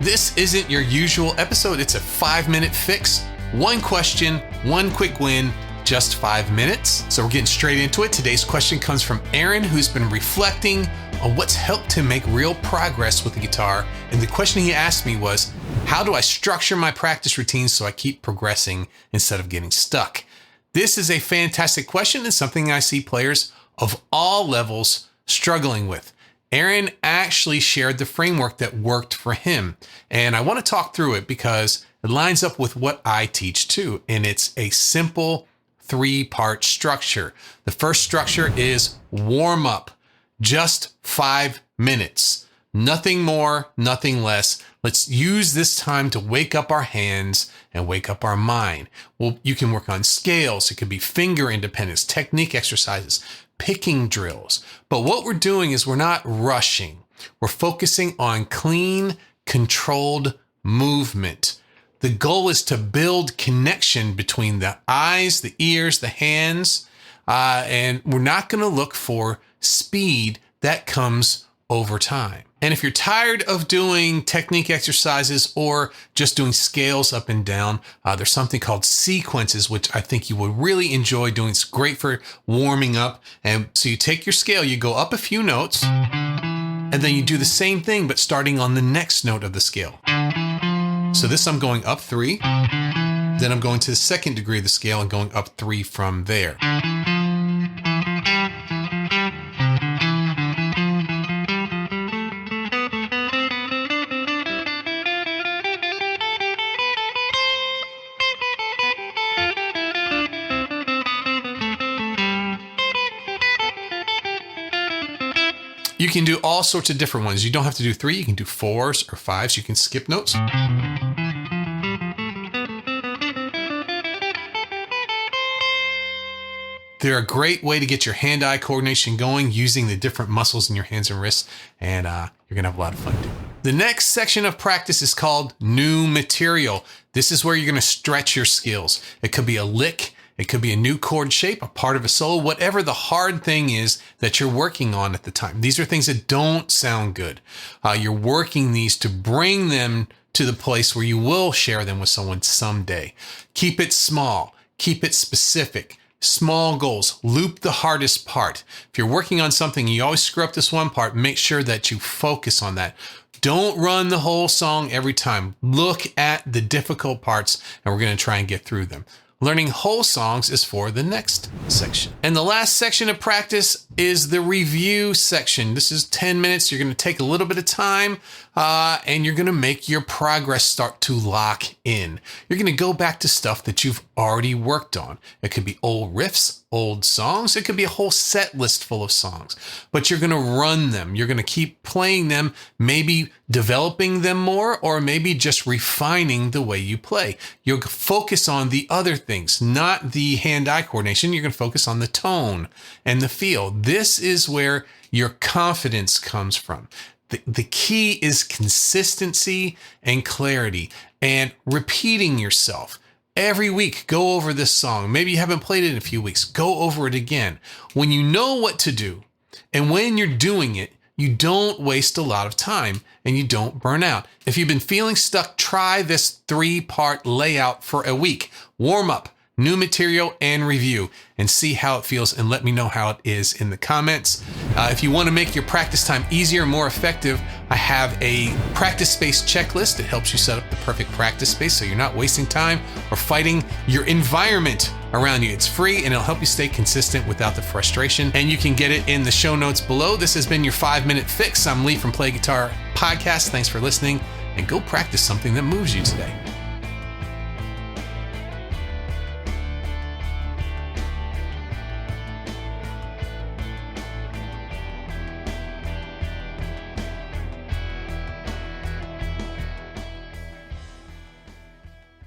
This isn't your usual episode. It's a 5-minute fix. One question, one quick win, just 5 minutes. So we're getting straight into it. Today's question comes from Aaron, who's been reflecting on what's helped him make real progress with the guitar. And the question he asked me was, how do I structure my practice routines so I keep progressing instead of getting stuck? This is a fantastic question and something I see players of all levels struggling with. Aaron actually shared the framework that worked for him. And I want to talk through it because it lines up with what I teach too. And it's a simple 3-part structure. The first structure is warm up, just 5 minutes. Nothing more, nothing less. Let's use this time to wake up our hands and wake up our mind. Well, you can work on scales. It could be finger independence, technique exercises, picking drills. But what we're doing is we're not rushing. We're focusing on clean, controlled movement. The goal is to build connection between the eyes, the ears, the hands, and we're not going to look for speed that comes over time. And if you're tired of doing technique exercises or just doing scales up and down, there's something called sequences, which I think you will really enjoy doing. It's great for warming up. And so you take your scale, you go up a few notes, and then you do the same thing, but starting on the next note of the scale. So this, I'm going up 3, then I'm going to the second degree of the scale and going up 3 from there. You can do all sorts of different ones. You don't have to do 3. You can do 4s or 5s. You can skip notes. They're a great way to get your hand-eye coordination going using the different muscles in your hands and wrists, and you're going to have a lot of fun doing it. The next section of practice is called new material. This is where you're going to stretch your skills. It could be a lick. It could be a new chord shape, a part of a solo, whatever the hard thing is that you're working on at the time. These are things that don't sound good. You're working these to bring them to the place where you will share them with someone someday. Keep it small. Keep it specific. Small goals. Loop the hardest part. If you're working on something, you always screw up this one part, make sure that you focus on that. Don't run the whole song every time. Look at the difficult parts, and we're going to try and get through them. Learning whole songs is for the next section. And the last section of practice is the review section. This is 10 minutes. You're going to take a little bit of time and you're going to make your progress start to lock in. You're going to go back to stuff that you've already worked on. It could be old riffs, old songs. It could be a whole set list full of songs, but you're going to run them. You're going to keep playing them, maybe developing them more, or maybe just refining the way you play. You'll focus on the other things, not the hand-eye coordination. You're going to focus on the tone and the feel. This is where your confidence comes from. The key is consistency and clarity and repeating yourself. Every week, go over this song. Maybe you haven't played it in a few weeks. Go over it again. When you know what to do and when you're doing it, you don't waste a lot of time and you don't burn out. If you've been feeling stuck, try this 3-part layout for a week. Warm up, new material, and review, and see how it feels, and let me know how it is in the comments. If you want to make your practice time easier and more effective, I have a practice space checklist that helps you set up the perfect practice space so you're not wasting time or fighting your environment around you. It's free and it'll help you stay consistent without the frustration, and you can get it in the show notes below. This has been your 5-minute fix. I'm Lee from Play Guitar Podcast. Thanks for listening, and go practice something that moves you today.